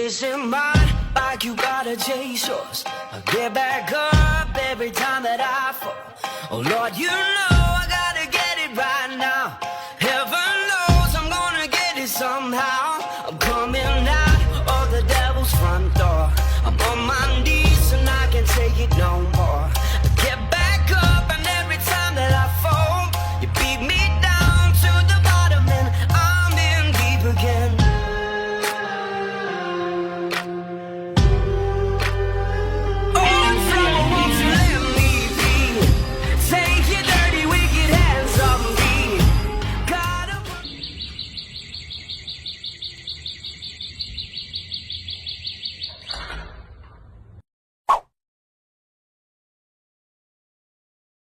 chasing mine like you gotta chase yours. I get back up every time that I fall. Oh Lord, you know I gotta get it right now. Heaven knows I'm gonna get it somehow. I'm coming out of the devil's front door. I'm on my knees and I can't take it no more. Get back